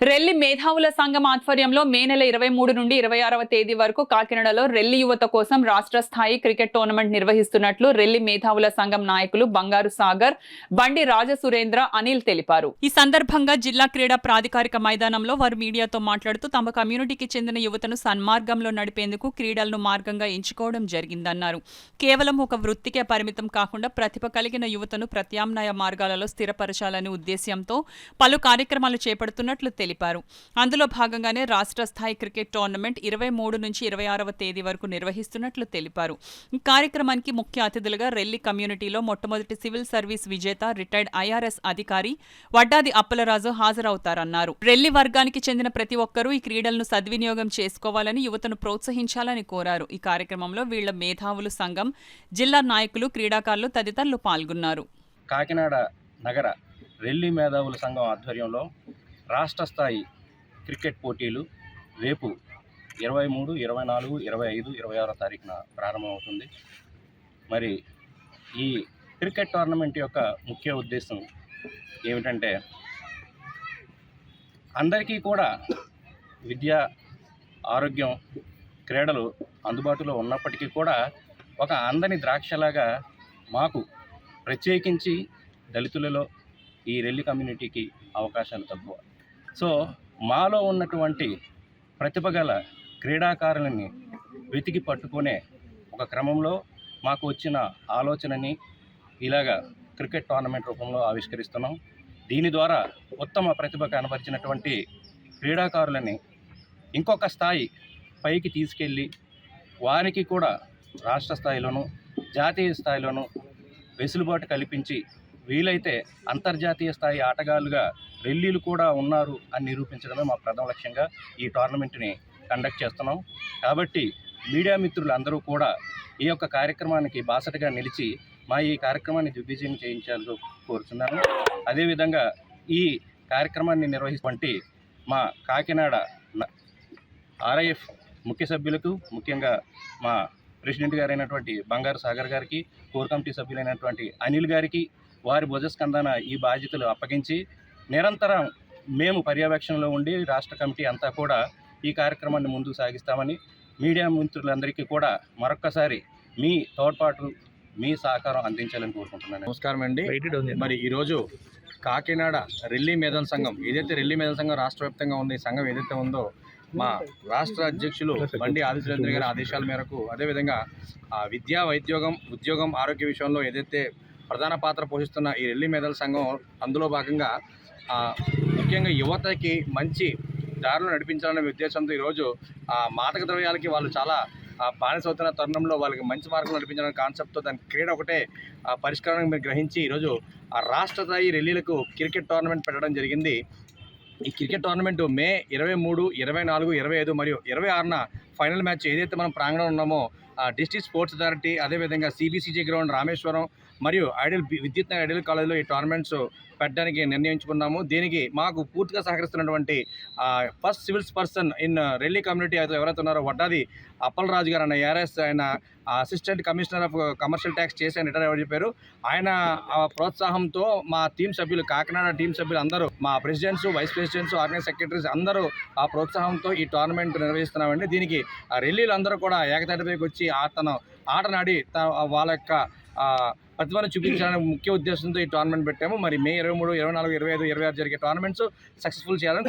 రెల్లి మేధావుల సంఘం ఆధ్వర్యంలో మే నెల 23 నుండి 26వ తేదీ వరకు కాకినాడలో రెల్లి యువత కోసం రాష్ట్ర స్థాయి క్రికెట్ టోర్నమెంట్ నిర్వహిస్తున్నట్లు రెల్లి మేధావుల సంఘం నాయకులు బంగారు సాగర్, బండి రాజసురేంద్ర, అనిల్ తెలిపారు. ఈ సందర్భంగా జిల్లా క్రీడా ప్రాధికారిక మైదానంలో వారు మీడియాతో మాట్లాడుతూ తమ కమ్యూనిటీకి చెందిన యువతను సన్మార్గంలో నడిపేందుకు క్రీడలను మార్గంగా ఎంచుకోవడం జరిగిందన్నారు. కేవలం ఒక వృత్తికే పరిమితం కాకుండా ప్రతిభ కలిగిన యువతను ప్రత్యామ్నాయ మార్గాలలో స్థిరపరచాలనే ఉద్దేశ్యంతో పలు కార్యక్రమాలు చేపడుతున్నట్లు తెలిపారు. అందులో భాగంగానే రాష్ట్ర స్థాయి క్రికెట్ టోర్నమెంట్ 23 నుంచి 26వ తేదీ వరకు నిర్వహిస్తున్నట్లు తెలిపారు. ఈ కార్యక్రమానికి ముఖ్య అతిథులుగా రెల్లి కమ్యూనిటీలో మొట్టమొదటి సివిల్ సర్వీస్ విజేత రిటైర్డ్ ఐఆర్ఎస్ అధికారి వడ్డాది అప్పలరాజు హాజరవుతారన్నారు. రెల్లి వర్గానికి చెందిన ప్రతి ఒక్కరూ ఈ క్రీడలను సద్వినియోగం చేసుకోవాలని, యువతను ప్రోత్సహించాలని కోరారు. ఈ కార్యక్రమంలో వీళ్ల మేధావులు సంఘం, జిల్లా నాయకులు, క్రీడాకారులు తదితరులు పాల్గొన్నారు. కాకినాడ నగర రెల్లి మేధావుల సంఘం ఆధ్వర్యంలో రాష్ట్ర స్థాయి క్రికెట్ పోటీలు రేపు 23, 24, 25, 26 తారీఖున ప్రారంభమవుతుంది. మరి ఈ క్రికెట్ టోర్నమెంట్ యొక్క ముఖ్య ఉద్దేశం ఏమిటంటే, అందరికీ కూడా విద్య, ఆరోగ్యం, క్రీడలు అందుబాటులో ఉన్నప్పటికీ కూడా ఒక అందని ద్రాక్షలాగా మాకు ప్రత్యేకించి దళితులలో ఈ రెల్లి కమ్యూనిటీకి అవకాశాలు తక్కువ. సో మాలో ఉన్నటువంటి ప్రతిభ గల క్రీడాకారులని వెతికి పట్టుకునే ఒక క్రమంలో మాకు వచ్చిన ఆలోచనని ఇలాగా క్రికెట్ టోర్నమెంట్ రూపంలో ఆవిష్కరిస్తున్నాం. దీని ద్వారా ఉత్తమ ప్రతిభ కనబరిచినటువంటి క్రీడాకారులని ఇంకొక స్థాయి పైకి తీసుకెళ్ళి వారికి కూడా రాష్ట్ర స్థాయిలోనూ జాతీయ స్థాయిలోనూ వెసులుబాటు కల్పించి వీలైతే అంతర్జాతీయ స్థాయి ఆటగాళ్ళుగా రెల్లీలు కూడా ఉన్నారు అని నిరూపించడమే మా ప్రథమ లక్ష్యంగా ఈ టోర్నమెంట్ని కండక్ట్ చేస్తున్నాం. కాబట్టి మీడియా మిత్రులు అందరూ కూడా ఈ యొక్క కార్యక్రమానికి బాసటగా నిలిచి మా ఈ కార్యక్రమాన్ని దిగ్విజయం చేయించాలని కోరుతున్నాను. అదేవిధంగా ఈ కార్యక్రమాన్ని నిర్వహించి మా కాకినాడ ఆర్ఐఎఫ్ ముఖ్య సభ్యులకు, ముఖ్యంగా మా ప్రెసిడెంట్ గారైనటువంటి బంగారు సాగర్ గారికి, కోర్ కమిటీ సభ్యులైనటువంటి అనిల్ గారికి వారి భుజస్కంధాన ఈ బాధ్యతలు అప్పగించి నిరంతరం మేము పర్యవేక్షణలో ఉండి రాష్ట్ర కమిటీ అంతా కూడా ఈ కార్యక్రమాన్ని ముందుకు సాగిస్తామని మీడియా మిత్రులందరికీ కూడా మరొక్కసారి మీ తోడ్పాటు, మీ సహకారం అందించాలని కోరుకుంటున్నాను. నమస్కారం అండి. మరి ఈరోజు కాకినాడ రెల్లి మేధావుల సంఘం, ఏదైతే రెల్లి మేధావుల సంఘం రాష్ట్ర వ్యాప్తంగా ఉంది, ఈ సంఘం ఏదైతే ఉందో మా రాష్ట్ర అధ్యక్షులు బండి రాజసురేంద్ర గారి ఆదేశాల మేరకు, అదేవిధంగా విద్యా, ఉద్యోగం, ఆరోగ్య విషయంలో ఏదైతే ప్రధాన పాత్ర పోషిస్తున్న ఈ రెల్లి మేధావుల సంఘం, అందులో భాగంగా ముఖ్యంగా యువతకి మంచి దారులు నడిపించాలనే ఉద్దేశంతో ఈరోజు మాదక ద్రవ్యాలకి వాళ్ళు చాలా బానిస అవుతున్న తరుణంలో వాళ్ళకి మంచి మార్గం నడిపించాలనే కాన్సెప్ట్తో దాని క్రీడ ఒకటే పరిష్కారం మీరు గ్రహించి ఈరోజు రాష్ట్ర స్థాయి రెల్లీలకు క్రికెట్ టోర్నమెంట్ పెట్టడం జరిగింది. ఈ క్రికెట్ టోర్నమెంట్ మే 23, 24, 25 మరియు 26న ఫైనల్ మ్యాచ్ ఏదైతే మనం ప్రాంగణంలో ఉన్నామో డిస్ట్రిక్ట్ స్పోర్ట్స్ అథారిటీ, అదేవిధంగా సిబిసిజీ గ్రౌండ్ రామేశ్వరం మరియు విద్యుత్ నగర్ ఐడియల్ కాలేజ్లో ఈ టోర్నమెంట్స్ పెట్టడానికి నిర్ణయించుకున్నాము. దీనికి మాకు పూర్తిగా సహకరిస్తున్నటువంటి first civils person in Relli community అయితే ఎవరైతే ఉన్నారో వడ్డాది అప్పలరాజు గారు అన్న ఏఆర్ఎస్, ఆయన assistant commissioner of commercial tax చేసి ఆయన రిటైర్ అవ్వని చెప్పారు. ఆయన ప్రోత్సాహంతో మా టీం సభ్యులు, కాకినాడ టీం సభ్యులు అందరూ, మా presidents, vice presidents, organise secretaries అందరూ ఆ ప్రోత్సాహంతో ఈ టోర్నమెంట్ నిర్వహిస్తున్నామండి. దీనికి రెల్లీలు అందరూ కూడా ఏకతాటిపైకి వచ్చి ఆటనాడి వాళ్ళ యొక్క ప్రతిభను చూపించాలనే ముఖ్య ఉద్దేశంతో ఈ టోర్నమెంట్ పెట్టాము. మరి మే 23, 24, 25, 26 జరిగే టోర్నమెంట్స్ సక్సెస్ఫుల్ చేయాలని